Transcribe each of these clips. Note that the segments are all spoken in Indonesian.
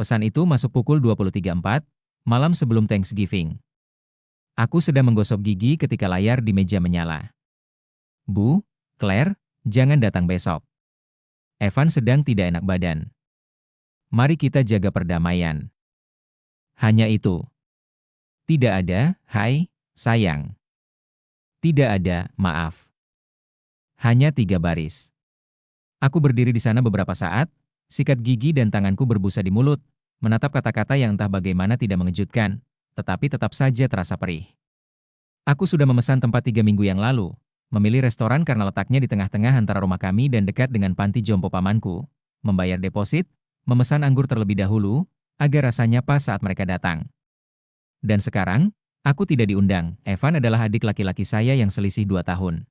Pesan itu masuk pukul 23.04, malam sebelum Thanksgiving. Aku sedang menggosok gigi ketika layar di meja menyala. Bu, Claire, jangan datang besok. Evan sedang tidak enak badan. Mari kita jaga perdamaian. Hanya itu. Tidak ada, hai, sayang. Tidak ada, maaf. Hanya 3 baris. Aku berdiri di sana beberapa saat, sikat gigi dan tanganku berbusa di mulut, menatap kata-kata yang entah bagaimana tidak mengejutkan, tetapi tetap saja terasa perih. Aku sudah memesan tempat 3 minggu yang lalu, memilih restoran karena letaknya di tengah-tengah antara rumah kami dan dekat dengan panti jompo pamanku, membayar deposit, memesan anggur terlebih dahulu, agar rasanya pas saat mereka datang. Dan sekarang, aku tidak diundang. Evan adalah adik laki-laki saya yang selisih 2 tahun.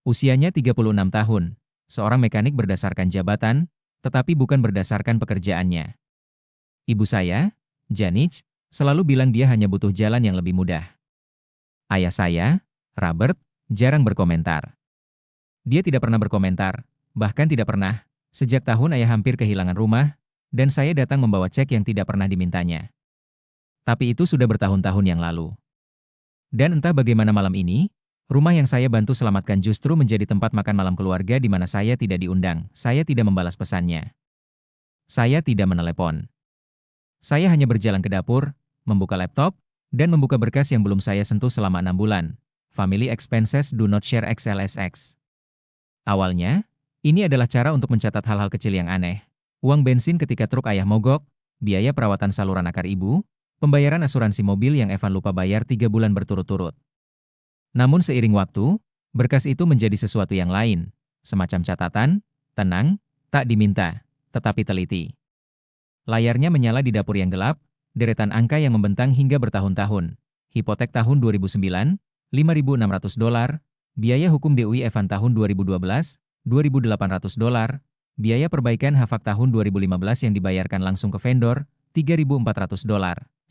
Usianya 36 tahun, seorang mekanik berdasarkan jabatan, tetapi bukan berdasarkan pekerjaannya. Ibu saya, Janet, selalu bilang dia hanya butuh jalan yang lebih mudah. Ayah saya, Robert, jarang berkomentar. Dia tidak pernah berkomentar, bahkan tidak pernah, sejak tahun ayah hampir kehilangan rumah, dan saya datang membawa cek yang tidak pernah dimintanya. Tapi itu sudah bertahun-tahun yang lalu. Dan entah bagaimana malam ini, rumah yang saya bantu selamatkan justru menjadi tempat makan malam keluarga di mana saya tidak diundang. Saya tidak membalas pesannya. Saya tidak menelepon. Saya hanya berjalan ke dapur, membuka laptop, dan membuka berkas yang belum saya sentuh selama 6 bulan. Family expenses do not share XLSX. Awalnya, ini adalah cara untuk mencatat hal-hal kecil yang aneh. Uang bensin ketika truk ayah mogok, biaya perawatan saluran akar ibu, pembayaran asuransi mobil yang Evan lupa bayar 3 bulan berturut-turut. Namun seiring waktu, berkas itu menjadi sesuatu yang lain, semacam catatan, tenang, tak diminta, tetapi teliti. Layarnya menyala di dapur yang gelap, deretan angka yang membentang hingga bertahun-tahun. Hipotek tahun 2009, $5.600, biaya hukum DUI Evan tahun 2012, $2.800, biaya perbaikan Hafak tahun 2015 yang dibayarkan langsung ke vendor, $3.400.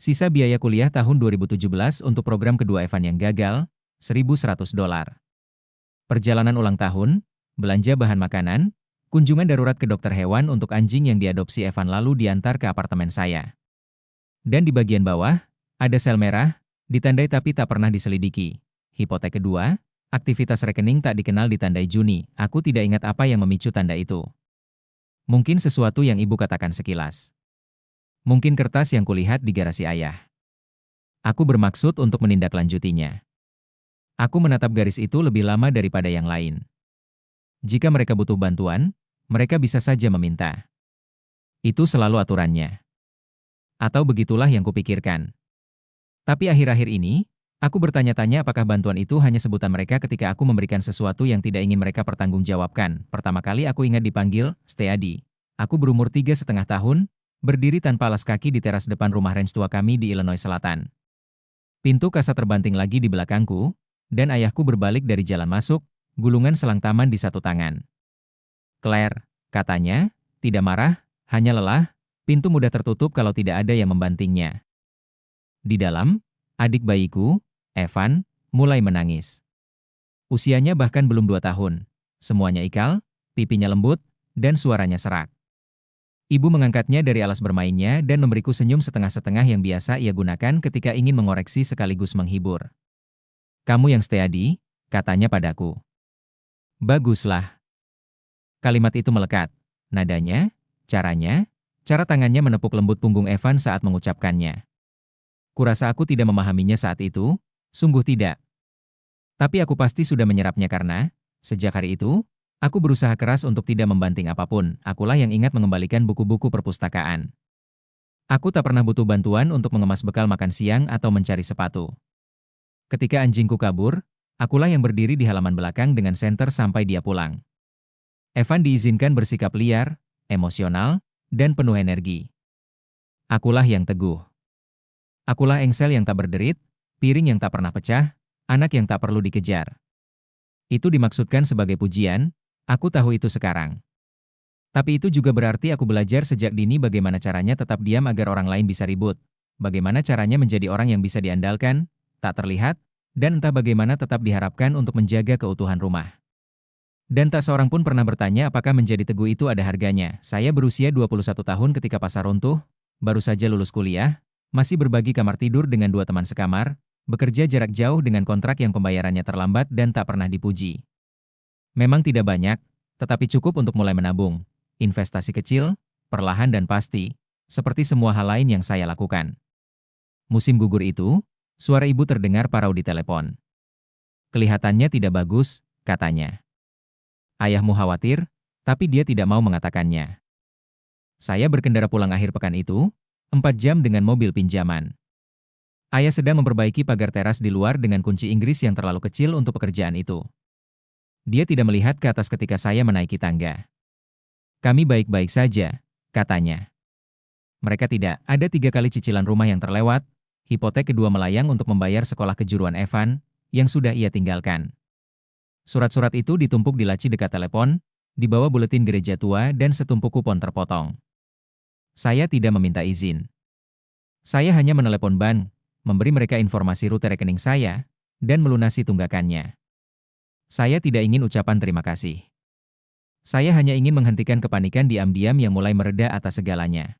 Sisa biaya kuliah tahun 2017 untuk program kedua Evan yang gagal, $1.100. Perjalanan ulang tahun, belanja bahan makanan, kunjungan darurat ke dokter hewan untuk anjing yang diadopsi Evan lalu diantar ke apartemen saya. Dan di bagian bawah, ada sel merah, ditandai tapi tak pernah diselidiki. Hipotek kedua, aktivitas rekening tak dikenal ditandai Juni. Aku tidak ingat apa yang memicu tanda itu. Mungkin sesuatu yang ibu katakan sekilas. Mungkin kertas yang kulihat di garasi ayah. Aku bermaksud untuk menindaklanjutinya. Aku menatap garis itu lebih lama daripada yang lain. Jika mereka butuh bantuan, mereka bisa saja meminta. Itu selalu aturannya. Atau begitulah yang kupikirkan. Tapi akhir-akhir ini, aku bertanya-tanya apakah bantuan itu hanya sebutan mereka ketika aku memberikan sesuatu yang tidak ingin mereka pertanggungjawabkan. Pertama kali aku ingat dipanggil Steady. Aku berumur 3,5 tahun, berdiri tanpa alas kaki di teras depan rumah ranch tua kami di Illinois Selatan. Pintu kaca terbanting lagi di belakangku, dan ayahku berbalik dari jalan masuk, gulungan selang taman di satu tangan. Claire, katanya, tidak marah, hanya lelah, pintu mudah tertutup kalau tidak ada yang membantingnya. Di dalam, adik bayiku, Evan, mulai menangis. Usianya bahkan belum 2 tahun. Semuanya ikal, pipinya lembut, dan suaranya serak. Ibu mengangkatnya dari alas bermainnya dan memberiku senyum setengah-setengah yang biasa ia gunakan ketika ingin mengoreksi sekaligus menghibur. Kamu yang steady, katanya padaku. Baguslah. Kalimat itu melekat. Nadanya, caranya, cara tangannya menepuk lembut punggung Evan saat mengucapkannya. Kurasa aku tidak memahaminya saat itu, sungguh tidak. Tapi aku pasti sudah menyerapnya karena, sejak hari itu, aku berusaha keras untuk tidak membanting apapun. Akulah yang ingat mengembalikan buku-buku perpustakaan. Aku tak pernah butuh bantuan untuk mengemas bekal makan siang atau mencari sepatu. Ketika anjingku kabur, akulah yang berdiri di halaman belakang dengan senter sampai dia pulang. Evan diizinkan bersikap liar, emosional, dan penuh energi. Akulah yang teguh. Akulah engsel yang tak berderit, piring yang tak pernah pecah, anak yang tak perlu dikejar. Itu dimaksudkan sebagai pujian. Aku tahu itu sekarang. Tapi itu juga berarti aku belajar sejak dini bagaimana caranya tetap diam agar orang lain bisa ribut. Bagaimana caranya menjadi orang yang bisa diandalkan, tak terlihat, dan entah bagaimana tetap diharapkan untuk menjaga keutuhan rumah. Dan tak seorang pun pernah bertanya apakah menjadi teguh itu ada harganya. Saya berusia 21 tahun ketika pasar runtuh, baru saja lulus kuliah, masih berbagi kamar tidur dengan 2 teman sekamar, bekerja jarak jauh dengan kontrak yang pembayarannya terlambat dan tak pernah dipuji. Memang tidak banyak, tetapi cukup untuk mulai menabung. Investasi kecil, perlahan dan pasti, seperti semua hal lain yang saya lakukan. Musim gugur itu, suara ibu terdengar parau di telepon. Kelihatannya tidak bagus, katanya. Ayahmu khawatir, tapi dia tidak mau mengatakannya. Saya berkendara pulang akhir pekan itu, 4 jam dengan mobil pinjaman. Ayah sedang memperbaiki pagar teras di luar dengan kunci Inggris yang terlalu kecil untuk pekerjaan itu. Dia tidak melihat ke atas ketika saya menaiki tangga. Kami baik-baik saja, katanya. Mereka tidak, ada 3 kali cicilan rumah yang terlewat, hipotek kedua melayang untuk membayar sekolah kejuruan Evan, yang sudah ia tinggalkan. Surat-surat itu ditumpuk di laci dekat telepon, di bawah buletin gereja tua dan setumpuk kupon terpotong. Saya tidak meminta izin. Saya hanya menelepon bank, memberi mereka informasi rute rekening saya, dan melunasi tunggakannya. Saya tidak ingin ucapan terima kasih. Saya hanya ingin menghentikan kepanikan diam-diam yang mulai mereda atas segalanya.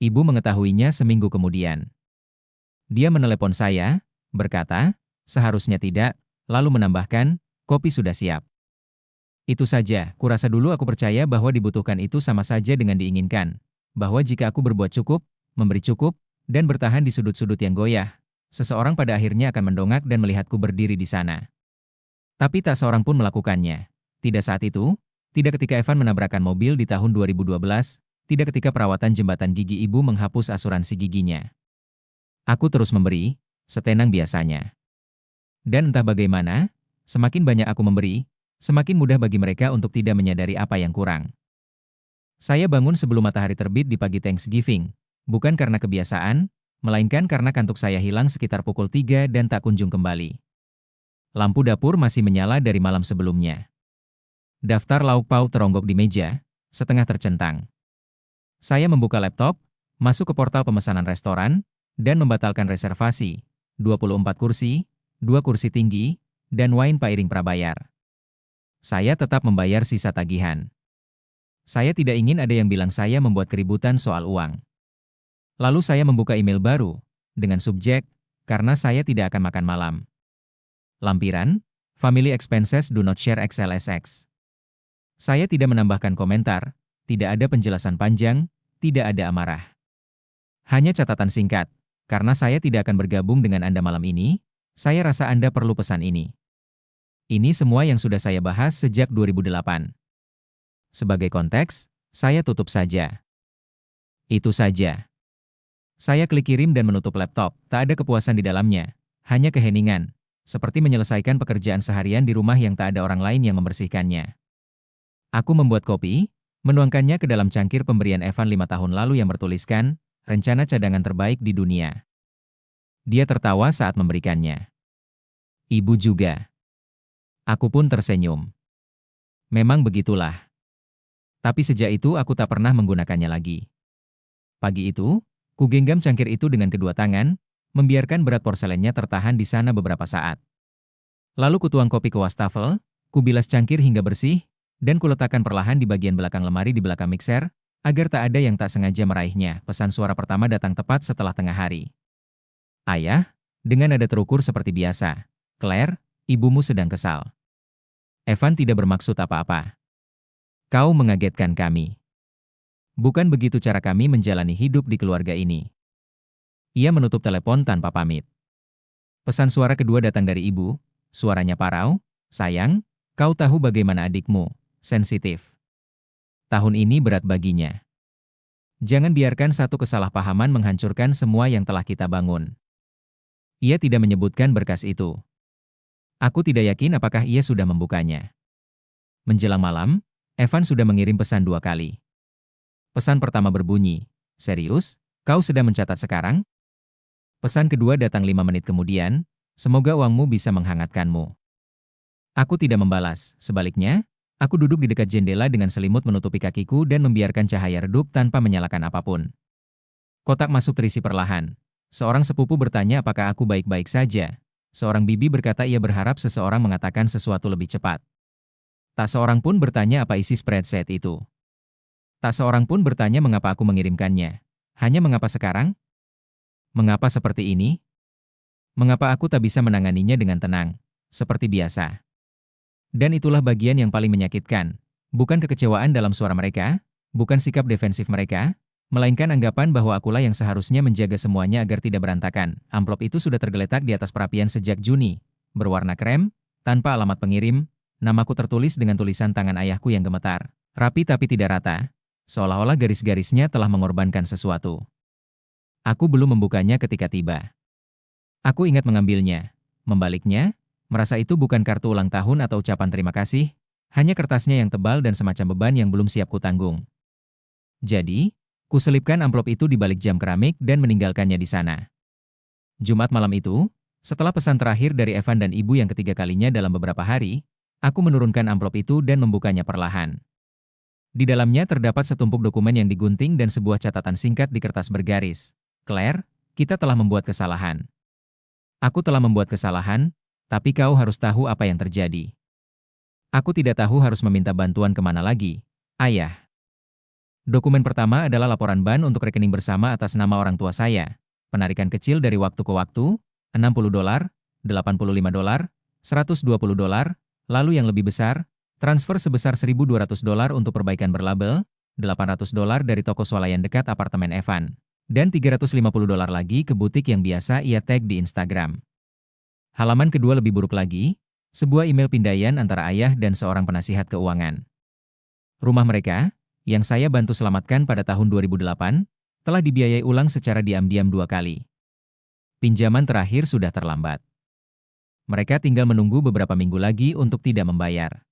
Ibu mengetahuinya seminggu kemudian. Dia menelepon saya, berkata, seharusnya tidak, lalu menambahkan, kopi sudah siap. Itu saja, kurasa dulu aku percaya bahwa dibutuhkan itu sama saja dengan diinginkan, bahwa jika aku berbuat cukup, memberi cukup, dan bertahan di sudut-sudut yang goyah, seseorang pada akhirnya akan mendongak dan melihatku berdiri di sana. Tapi tak seorang pun melakukannya. Tidak saat itu, tidak ketika Evan menabrakkan mobil di tahun 2012, tidak ketika perawatan jembatan gigi ibu menghapus asuransi giginya. Aku terus memberi, setenang biasanya. Dan entah bagaimana, semakin banyak aku memberi, semakin mudah bagi mereka untuk tidak menyadari apa yang kurang. Saya bangun sebelum matahari terbit di pagi Thanksgiving, bukan karena kebiasaan, melainkan karena kantuk saya hilang sekitar pukul 3 dan tak kunjung kembali. Lampu dapur masih menyala dari malam sebelumnya. Daftar lauk pauk teronggok di meja, setengah tercentang. Saya membuka laptop, masuk ke portal pemesanan restoran, dan membatalkan reservasi, 24 kursi, 2 kursi tinggi, dan wine pairing prabayar. Saya tetap membayar sisa tagihan. Saya tidak ingin ada yang bilang saya membuat keributan soal uang. Lalu saya membuka email baru, dengan subjek, karena saya tidak akan makan malam. Lampiran, family expenses do not share XLSX. Saya tidak menambahkan komentar, tidak ada penjelasan panjang, tidak ada amarah. Hanya catatan singkat, karena saya tidak akan bergabung dengan Anda malam ini, saya rasa Anda perlu pesan ini. Ini semua yang sudah saya bahas sejak 2008. Sebagai konteks, saya tutup saja. Itu saja. Saya klik kirim dan menutup laptop, tak ada kepuasan di dalamnya, hanya keheningan, seperti menyelesaikan pekerjaan seharian di rumah yang tak ada orang lain yang membersihkannya. Aku membuat kopi, menuangkannya ke dalam cangkir pemberian Evan 5 tahun lalu yang bertuliskan, rencana cadangan terbaik di dunia. Dia tertawa saat memberikannya. Ibu juga. Aku pun tersenyum. Memang begitulah. Tapi sejak itu aku tak pernah menggunakannya lagi. Pagi itu, ku genggam cangkir itu dengan kedua tangan, membiarkan berat porselennya tertahan di sana beberapa saat. Lalu kutuang kopi ke wastafel, ku bilas cangkir hingga bersih, dan kuletakkan perlahan di bagian belakang lemari di belakang mixer, agar tak ada yang tak sengaja meraihnya. Pesan suara pertama datang tepat setelah tengah hari. Ayah, dengan nada terukur seperti biasa. Claire, ibumu sedang kesal. Evan tidak bermaksud apa-apa. Kau mengagetkan kami. Bukan begitu cara kami menjalani hidup di keluarga ini. Ia menutup telepon tanpa pamit. Pesan suara kedua datang dari ibu, suaranya parau, sayang, kau tahu bagaimana adikmu, sensitif. Tahun ini berat baginya. Jangan biarkan satu kesalahpahaman menghancurkan semua yang telah kita bangun. Ia tidak menyebutkan berkas itu. Aku tidak yakin apakah ia sudah membukanya. Menjelang malam, Evan sudah mengirim pesan 2 kali. Pesan pertama berbunyi, serius, kau sedang mencatat sekarang? Pesan kedua datang 5 menit kemudian, semoga uangmu bisa menghangatkanmu. Aku tidak membalas, sebaliknya, aku duduk di dekat jendela dengan selimut menutupi kakiku dan membiarkan cahaya redup tanpa menyalakan apapun. Kotak masuk terisi perlahan. Seorang sepupu bertanya apakah aku baik-baik saja. Seorang bibi berkata ia berharap seseorang mengatakan sesuatu lebih cepat. Tak seorang pun bertanya apa isi spreadsheet itu. Tak seorang pun bertanya mengapa aku mengirimkannya. Hanya mengapa sekarang? Mengapa seperti ini? Mengapa aku tak bisa menanganinya dengan tenang, seperti biasa? Dan itulah bagian yang paling menyakitkan. Bukan kekecewaan dalam suara mereka, bukan sikap defensif mereka, melainkan anggapan bahwa akulah yang seharusnya menjaga semuanya agar tidak berantakan. Amplop itu sudah tergeletak di atas perapian sejak Juni, berwarna krem, tanpa alamat pengirim, namaku tertulis dengan tulisan tangan ayahku yang gemetar. Rapi tapi tidak rata, seolah-olah garis-garisnya telah mengorbankan sesuatu. Aku belum membukanya ketika tiba. Aku ingat mengambilnya, membaliknya, merasa itu bukan kartu ulang tahun atau ucapan terima kasih, hanya kertasnya yang tebal dan semacam beban yang belum siap kutanggung. Jadi, kuselipkan amplop itu di balik jam keramik dan meninggalkannya di sana. Jumat malam itu, setelah pesan terakhir dari Evan dan ibu yang ketiga kalinya dalam beberapa hari, aku menurunkan amplop itu dan membukanya perlahan. Di dalamnya terdapat setumpuk dokumen yang digunting dan sebuah catatan singkat di kertas bergaris. Claire, kita telah membuat kesalahan. Aku telah membuat kesalahan, tapi kau harus tahu apa yang terjadi. Aku tidak tahu harus meminta bantuan kemana lagi, Ayah. Dokumen pertama adalah laporan ban untuk rekening bersama atas nama orang tua saya. Penarikan kecil dari waktu ke waktu, $60, $85, $120, lalu yang lebih besar, transfer sebesar $1.200 untuk perbaikan berlabel, $800 dari toko swalayan dekat apartemen Evan, dan $350 lagi ke butik yang biasa ia tag di Instagram. Halaman kedua lebih buruk lagi, sebuah email pindaian antara ayah dan seorang penasihat keuangan. Rumah mereka, yang saya bantu selamatkan pada tahun 2008, telah dibiayai ulang secara diam-diam 2 kali. Pinjaman terakhir sudah terlambat. Mereka tinggal menunggu beberapa minggu lagi untuk tidak membayar.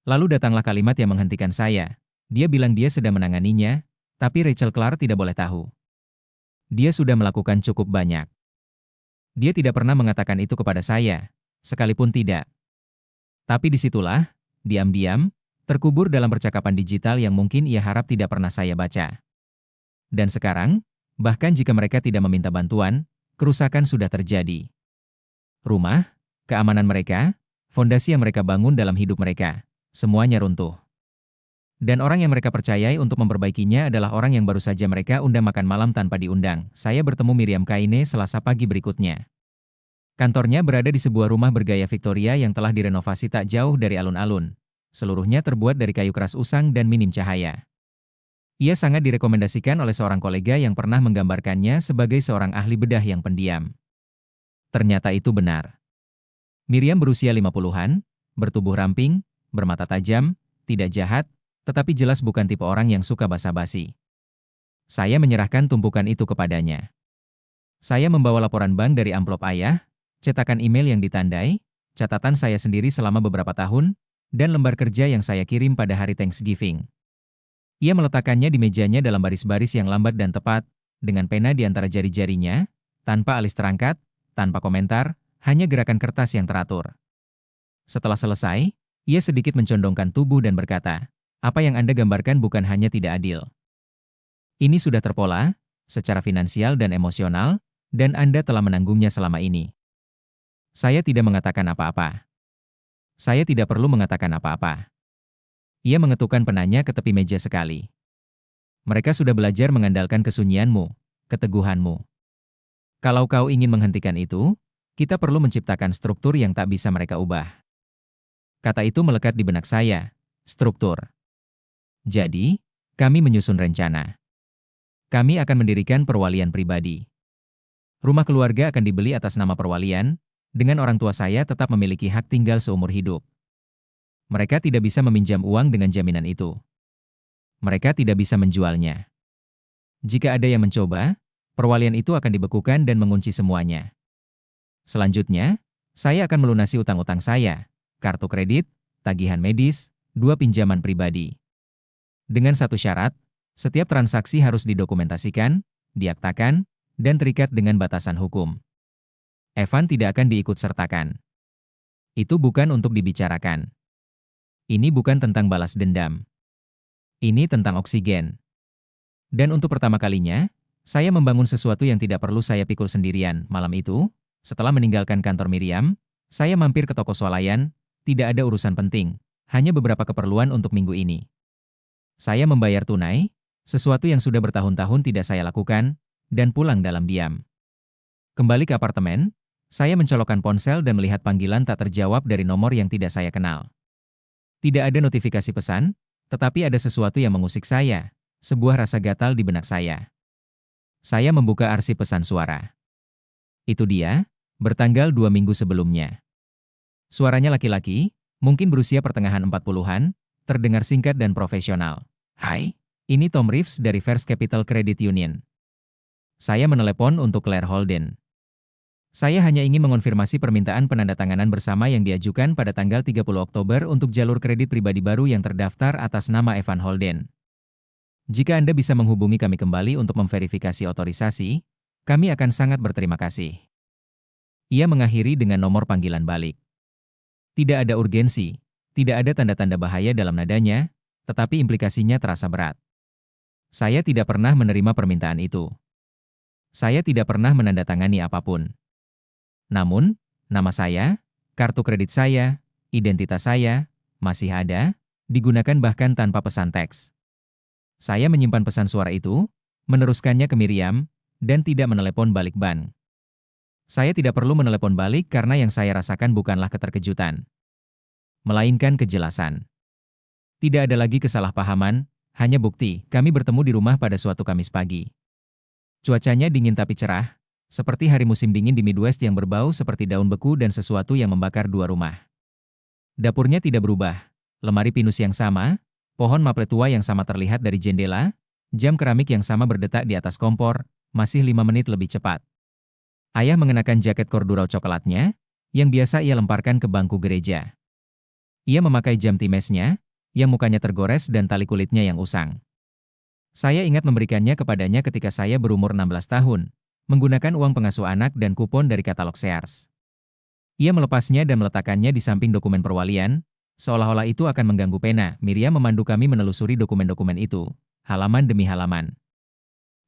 Lalu datanglah kalimat yang menghentikan saya. Dia bilang dia sedang menanganinya, tapi Rachel Clark tidak boleh tahu. Dia sudah melakukan cukup banyak. Dia tidak pernah mengatakan itu kepada saya, sekalipun tidak. Tapi disitulah, diam-diam, terkubur dalam percakapan digital yang mungkin ia harap tidak pernah saya baca. Dan sekarang, bahkan jika mereka tidak meminta bantuan, kerusakan sudah terjadi. Rumah, keamanan mereka, fondasi yang mereka bangun dalam hidup mereka, semuanya runtuh. Dan orang yang mereka percayai untuk memperbaikinya adalah orang yang baru saja mereka undang makan malam tanpa diundang. Saya bertemu Miriam Kaine Selasa pagi berikutnya. Kantornya berada di sebuah rumah bergaya Victoria yang telah direnovasi tak jauh dari alun-alun. Seluruhnya terbuat dari kayu keras usang dan minim cahaya. Ia sangat direkomendasikan oleh seorang kolega yang pernah menggambarkannya sebagai seorang ahli bedah yang pendiam. Ternyata itu benar. Miriam berusia 50-an, bertubuh ramping, bermata tajam, tidak jahat, tetapi jelas bukan tipe orang yang suka basa-basi. Saya menyerahkan tumpukan itu kepadanya. Saya membawa laporan bank dari amplop ayah, cetakan email yang ditandai, catatan saya sendiri selama beberapa tahun, dan lembar kerja yang saya kirim pada hari Thanksgiving. Ia meletakkannya di mejanya dalam baris-baris yang lambat dan tepat, dengan pena di antara jari-jarinya, tanpa alis terangkat, tanpa komentar, hanya gerakan kertas yang teratur. Setelah selesai, ia sedikit mencondongkan tubuh dan berkata, "Apa yang Anda gambarkan bukan hanya tidak adil. Ini sudah terpola, secara finansial dan emosional, dan Anda telah menanggungnya selama ini." Saya tidak mengatakan apa-apa. Saya tidak perlu mengatakan apa-apa. Ia mengetukkan penanya ke tepi meja sekali. Mereka sudah belajar mengandalkan kesunyianmu, keteguhanmu. Kalau kau ingin menghentikan itu, kita perlu menciptakan struktur yang tak bisa mereka ubah. Kata itu melekat di benak saya, struktur. Jadi, kami menyusun rencana. Kami akan mendirikan perwalian pribadi. Rumah keluarga akan dibeli atas nama perwalian, dengan orang tua saya tetap memiliki hak tinggal seumur hidup. Mereka tidak bisa meminjam uang dengan jaminan itu. Mereka tidak bisa menjualnya. Jika ada yang mencoba, perwalian itu akan dibekukan dan mengunci semuanya. Selanjutnya, saya akan melunasi utang-utang saya, kartu kredit, tagihan medis, 2 pinjaman pribadi. Dengan satu syarat, setiap transaksi harus didokumentasikan, diaktakan, dan terikat dengan batasan hukum. Evan tidak akan diikut-sertakan. Itu bukan untuk dibicarakan. Ini bukan tentang balas dendam. Ini tentang oksigen. Dan untuk pertama kalinya, saya membangun sesuatu yang tidak perlu saya pikul sendirian. Malam itu, setelah meninggalkan kantor Miriam, saya mampir ke toko swalayan, tidak ada urusan penting, hanya beberapa keperluan untuk minggu ini. Saya membayar tunai, Sesuatu yang sudah bertahun-tahun tidak saya lakukan, dan pulang dalam diam. Kembali ke apartemen, saya mencolokkan ponsel dan melihat panggilan tak terjawab dari nomor yang tidak saya kenal. Tidak ada notifikasi pesan, tetapi ada sesuatu yang mengusik saya, sebuah rasa gatal di benak saya. Saya membuka arsip pesan suara. Itu dia, bertanggal 2 minggu sebelumnya. Suaranya laki-laki, mungkin berusia pertengahan 40-an, terdengar singkat dan profesional. Hai, ini Tom Reeves dari First Capital Credit Union. Saya menelepon untuk Claire Holden. Saya hanya ingin mengonfirmasi permintaan penandatanganan bersama yang diajukan pada tanggal 30 Oktober untuk jalur kredit pribadi baru yang terdaftar atas nama Evan Holden. Jika Anda bisa menghubungi kami kembali untuk memverifikasi otorisasi, kami akan sangat berterima kasih. Ia mengakhiri dengan nomor panggilan balik. Tidak ada urgensi, tidak ada tanda-tanda bahaya dalam nadanya, tetapi implikasinya terasa berat. Saya tidak pernah menerima permintaan itu. Saya tidak pernah menandatangani apapun. Namun, nama saya, kartu kredit saya, identitas saya, masih ada, digunakan bahkan tanpa pesan teks. Saya menyimpan pesan suara itu, meneruskannya ke Miriam, dan tidak menelepon balik bank. Saya tidak perlu menelepon balik karena yang saya rasakan bukanlah keterkejutan, melainkan kejelasan. Tidak ada lagi kesalahpahaman, hanya bukti. Kami bertemu di rumah pada suatu Kamis pagi. Cuacanya dingin tapi cerah, seperti hari musim dingin di Midwest yang berbau seperti daun beku dan sesuatu yang membakar dua rumah. Dapurnya tidak berubah, lemari pinus yang sama, pohon maple tua yang sama terlihat dari jendela, jam keramik yang sama berdetak di atas kompor, masih 5 menit lebih cepat. Ayah mengenakan jaket kordurau coklatnya, yang biasa ia lemparkan ke bangku gereja. Ia memakai jam timesnya, yang mukanya tergores dan tali kulitnya yang usang. Saya ingat memberikannya kepadanya ketika saya berumur 16 tahun, menggunakan uang pengasuh anak dan kupon dari katalog Sears. Ia melepasnya dan meletakkannya di samping dokumen perwalian, seolah-olah itu akan mengganggu pena. Miriam memandu kami menelusuri dokumen-dokumen itu, halaman demi halaman.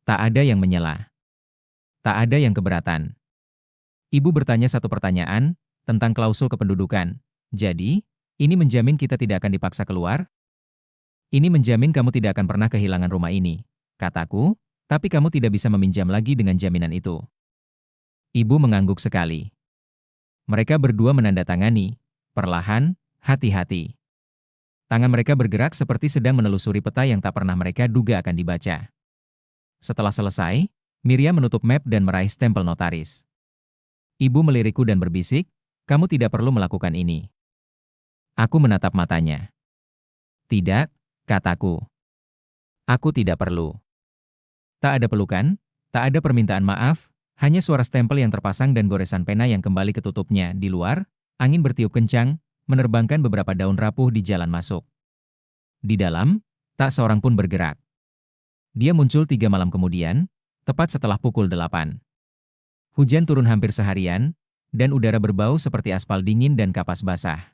Tak ada yang menyela. Tak ada yang keberatan. Ibu bertanya satu pertanyaan, tentang klausul kependudukan. Jadi, ini menjamin kita tidak akan dipaksa keluar? Ini menjamin kamu tidak akan pernah kehilangan rumah ini, kataku, tapi kamu tidak bisa meminjam lagi dengan jaminan itu. Ibu mengangguk sekali. Mereka berdua menandatangani, perlahan, hati-hati. Tangan mereka bergerak seperti sedang menelusuri peta yang tak pernah mereka duga akan dibaca. Setelah selesai, Miriam menutup map dan meraih stempel notaris. Ibu melirikku dan berbisik, kamu tidak perlu melakukan ini. Aku menatap matanya. Tidak, kataku. Aku tidak perlu. Tak ada pelukan, tak ada permintaan maaf, hanya suara stempel yang terpasang dan goresan pena yang kembali ketutupnya. Di luar, angin bertiup kencang, menerbangkan beberapa daun rapuh di jalan masuk. Di dalam, tak seorang pun bergerak. Dia muncul 3 malam kemudian, tepat setelah pukul 8. Hujan turun hampir seharian, dan udara berbau seperti aspal dingin dan kapas basah.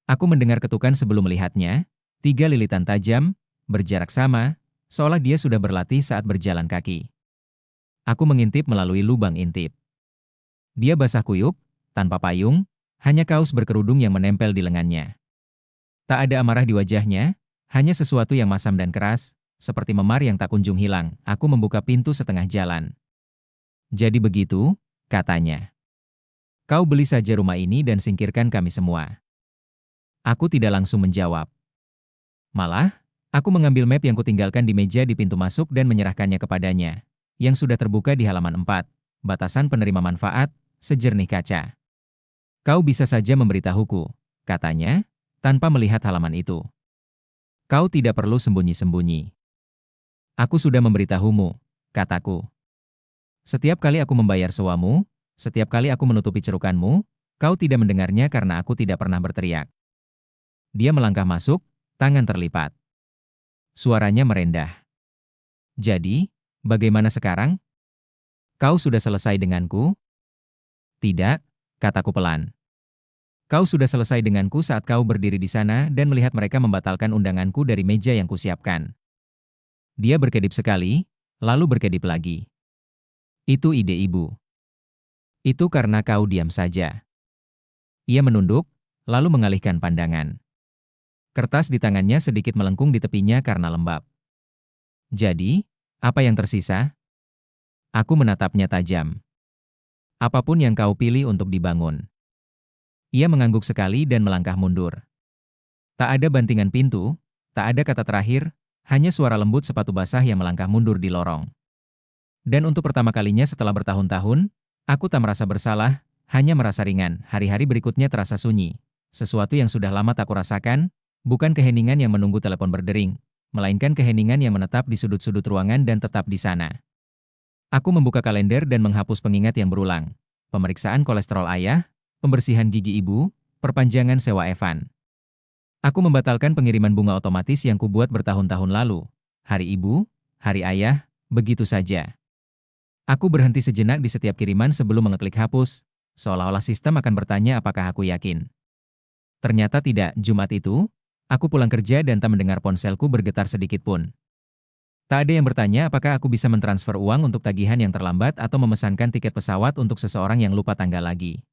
Aku mendengar ketukan sebelum melihatnya, 3 lilitan tajam, berjarak sama, seolah dia sudah berlatih saat berjalan kaki. Aku mengintip melalui lubang intip. Dia basah kuyup, tanpa payung, hanya kaos berkerudung yang menempel di lengannya. Tak ada amarah di wajahnya, hanya sesuatu yang masam dan keras, seperti memar yang tak kunjung hilang. Aku membuka pintu setengah jalan. Jadi begitu, katanya. Kau beli saja rumah ini dan singkirkan kami semua. Aku tidak langsung menjawab. Malah, aku mengambil map yang kutinggalkan di meja di pintu masuk dan menyerahkannya kepadanya, yang sudah terbuka di halaman 4, batasan penerima manfaat, sejernih kaca. Kau bisa saja memberitahuku, katanya, tanpa melihat halaman itu. Kau tidak perlu sembunyi-sembunyi. Aku sudah memberitahumu, kataku. Setiap kali aku membayar sewamu, setiap kali aku menutupi cerukanmu, kau tidak mendengarnya karena aku tidak pernah berteriak. Dia melangkah masuk, tangan terlipat. Suaranya merendah. Jadi, bagaimana sekarang? Kau sudah selesai denganku? Tidak, kataku pelan. Kau sudah selesai denganku saat kau berdiri di sana dan melihat mereka membatalkan undanganku dari meja yang kusiapkan. Dia berkedip sekali, lalu berkedip lagi. Itu ide ibu. Itu karena kau diam saja. Ia menunduk, lalu mengalihkan pandangan. Kertas di tangannya sedikit melengkung di tepinya karena lembab. Jadi, apa yang tersisa? Aku menatapnya tajam. Apapun yang kau pilih untuk dibangun. Ia mengangguk sekali dan melangkah mundur. Tak ada bantingan pintu, tak ada kata terakhir, hanya suara lembut sepatu basah yang melangkah mundur di lorong. Dan untuk pertama kalinya setelah bertahun-tahun, aku tak merasa bersalah, hanya merasa ringan. Hari-hari berikutnya terasa sunyi. Sesuatu yang sudah lama tak kurasakan, bukan keheningan yang menunggu telepon berdering, melainkan keheningan yang menetap di sudut-sudut ruangan dan tetap di sana. Aku membuka kalender dan menghapus pengingat yang berulang. Pemeriksaan kolesterol ayah, pembersihan gigi ibu, perpanjangan sewa Evan. Aku membatalkan pengiriman bunga otomatis yang kubuat bertahun-tahun lalu. Hari ibu, hari ayah, begitu saja. Aku berhenti sejenak di setiap kiriman sebelum mengeklik hapus, seolah-olah sistem akan bertanya apakah aku yakin. Ternyata tidak. Jumat itu, aku pulang kerja dan tak mendengar ponselku bergetar sedikit pun. Tak ada yang bertanya apakah aku bisa mentransfer uang untuk tagihan yang terlambat atau memesankan tiket pesawat untuk seseorang yang lupa tanggal lagi.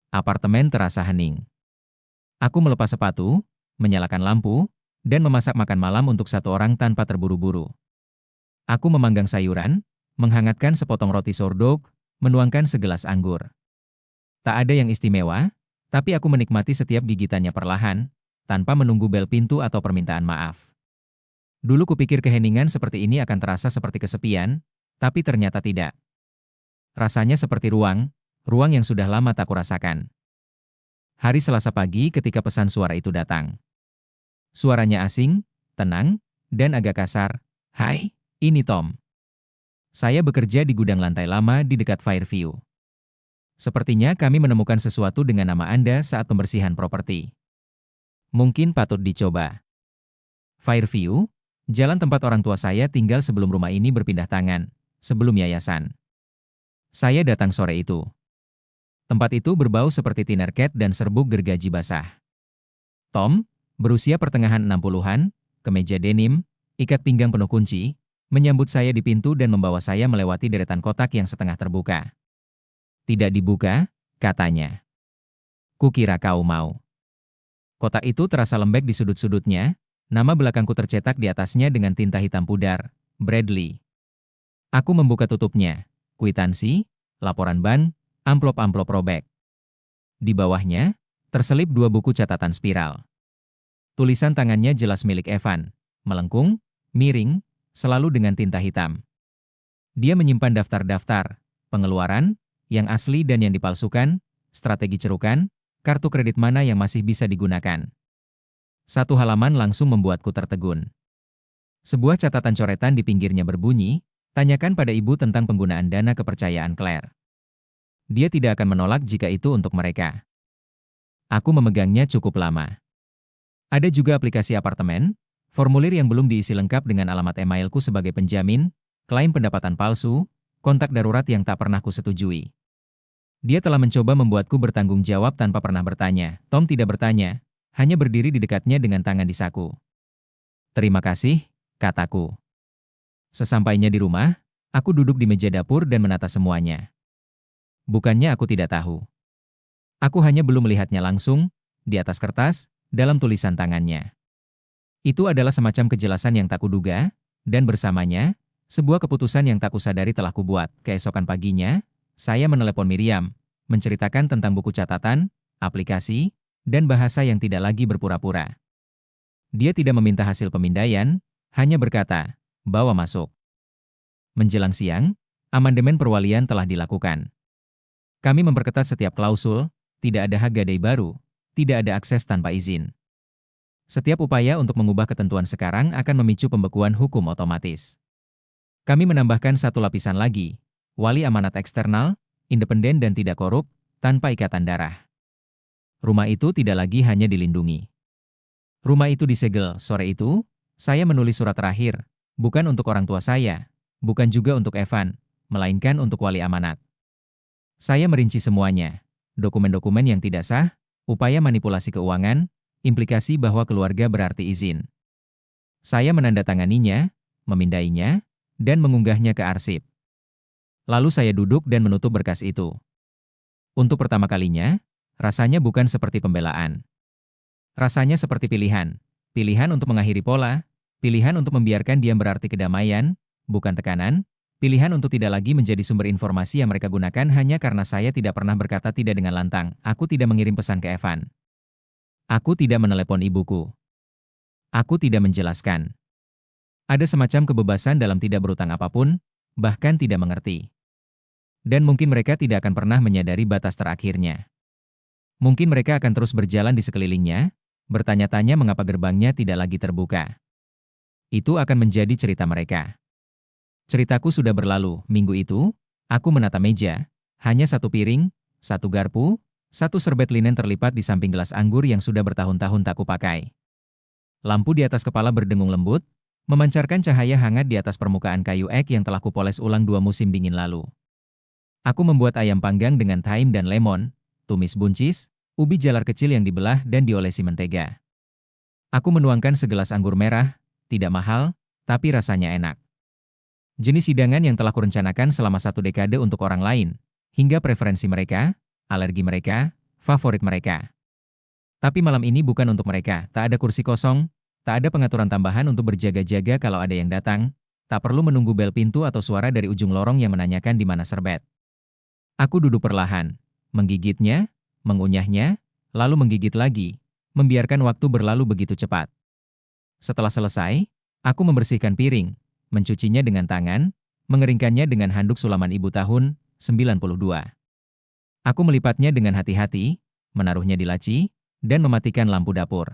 Apartemen terasa hening. Aku melepas sepatu, menyalakan lampu, dan memasak makan malam untuk satu orang tanpa terburu-buru. Aku memanggang sayuran, menghangatkan sepotong roti sourdough, menuangkan segelas anggur. Tak ada yang istimewa, tapi aku menikmati setiap gigitannya perlahan, tanpa menunggu bel pintu atau permintaan maaf. Dulu kupikir keheningan seperti ini akan terasa seperti kesepian, tapi ternyata tidak. Rasanya seperti ruang yang sudah lama tak kurasakan. Hari Selasa pagi ketika pesan suara itu datang. Suaranya asing, tenang, dan agak kasar. "Hai, ini Tom. Saya bekerja di gudang lantai lama di dekat Fairview. Sepertinya kami menemukan sesuatu dengan nama Anda saat pembersihan properti. Mungkin patut dicoba." Fairview, jalan tempat orang tua saya tinggal sebelum rumah ini berpindah tangan, sebelum yayasan. Saya datang sore itu. Tempat itu berbau seperti tiner cat dan serbuk gergaji basah. Tom, berusia pertengahan 60-an, kemeja denim, ikat pinggang penuh kunci, menyambut saya di pintu dan membawa saya melewati deretan kotak yang setengah terbuka. "Tidak dibuka," katanya. "Kukira kau mau." Kotak itu terasa lembek di sudut-sudutnya, nama belakangku tercetak di atasnya dengan tinta hitam pudar, Bradley. Aku membuka tutupnya, kwitansi, laporan ban, amplop-amplop robek. Di bawahnya, terselip 2 buku catatan spiral. Tulisan tangannya jelas milik Evan, melengkung, miring, selalu dengan tinta hitam. Dia menyimpan daftar-daftar, pengeluaran, yang asli dan yang dipalsukan, strategi cerukan, kartu kredit mana yang masih bisa digunakan. Satu halaman langsung membuatku tertegun. Sebuah catatan coretan di pinggirnya berbunyi, "Tanyakan pada ibu tentang penggunaan dana kepercayaan Claire. Dia tidak akan menolak jika itu untuk mereka." Aku memegangnya cukup lama. Ada juga aplikasi apartemen, formulir yang belum diisi lengkap dengan alamat emailku sebagai penjamin, klaim pendapatan palsu, kontak darurat yang tak pernah kusetujui. Dia telah mencoba membuatku bertanggung jawab tanpa pernah bertanya. Tom tidak bertanya, hanya berdiri di dekatnya dengan tangan di saku. "Terima kasih," kataku. Sesampainya di rumah, aku duduk di meja dapur dan menata semuanya. Bukannya aku tidak tahu. Aku hanya belum melihatnya langsung, di atas kertas, dalam tulisan tangannya. Itu adalah semacam kejelasan yang tak kuduga, dan bersamanya, sebuah keputusan yang tak kusadari telah kubuat. Keesokan paginya, saya menelepon Miriam, menceritakan tentang buku catatan, aplikasi, dan bahasa yang tidak lagi berpura-pura. Dia tidak meminta hasil pemindaian, hanya berkata, "Bawa masuk." Menjelang siang, amandemen perwalian telah dilakukan. Kami memperketat setiap klausul, tidak ada hak gadai baru, tidak ada akses tanpa izin. Setiap upaya untuk mengubah ketentuan sekarang akan memicu pembekuan hukum otomatis. Kami menambahkan satu lapisan lagi, wali amanat eksternal, independen dan tidak korup, tanpa ikatan darah. Rumah itu tidak lagi hanya dilindungi. Rumah itu disegel. Sore itu, saya menulis surat terakhir, bukan untuk orang tua saya, bukan juga untuk Evan, melainkan untuk wali amanat. Saya merinci semuanya, dokumen-dokumen yang tidak sah, upaya manipulasi keuangan, implikasi bahwa keluarga berarti izin. Saya menandatanganinya, memindainya, dan mengunggahnya ke arsip. Lalu saya duduk dan menutup berkas itu. Untuk pertama kalinya, rasanya bukan seperti pembelaan. Rasanya seperti pilihan. Pilihan untuk mengakhiri pola, Pilihan untuk membiarkan diam berarti kedamaian, bukan tekanan. Pilihan untuk tidak lagi menjadi sumber informasi yang mereka gunakan hanya karena saya tidak pernah berkata tidak dengan lantang. Aku tidak mengirim pesan ke Evan. Aku tidak menelepon ibuku. Aku tidak menjelaskan. Ada semacam kebebasan dalam tidak berutang apapun, bahkan tidak mengerti. Dan mungkin mereka tidak akan pernah menyadari batas terakhirnya. Mungkin mereka akan terus berjalan di sekelilingnya, bertanya-tanya mengapa gerbangnya tidak lagi terbuka. Itu akan menjadi cerita mereka. Ceritaku sudah berlalu. Minggu itu, aku menata meja. Hanya satu piring, satu garpu, satu serbet linen terlipat di samping gelas anggur yang sudah bertahun-tahun tak kupakai. Lampu di atas kepala berdengung lembut, memancarkan cahaya hangat di atas permukaan kayu ek yang telah kupoles ulang 2 musim dingin lalu. Aku membuat ayam panggang dengan thyme dan lemon, tumis buncis, ubi jalar kecil yang dibelah dan diolesi mentega. Aku menuangkan segelas anggur merah, tidak mahal, tapi rasanya enak. Jenis hidangan yang telah kurencanakan selama 1 dekade untuk orang lain, hingga preferensi mereka, alergi mereka, favorit mereka. Tapi malam ini bukan untuk mereka, tak ada kursi kosong, tak ada pengaturan tambahan untuk berjaga-jaga kalau ada yang datang, tak perlu menunggu bel pintu atau suara dari ujung lorong yang menanyakan di mana serbet. Aku duduk perlahan, menggigitnya, mengunyahnya, lalu menggigit lagi, membiarkan waktu berlalu begitu cepat. Setelah selesai, aku membersihkan piring, mencucinya dengan tangan, mengeringkannya dengan handuk sulaman ibu tahun 92. Aku melipatnya dengan hati-hati, menaruhnya di laci, dan mematikan lampu dapur.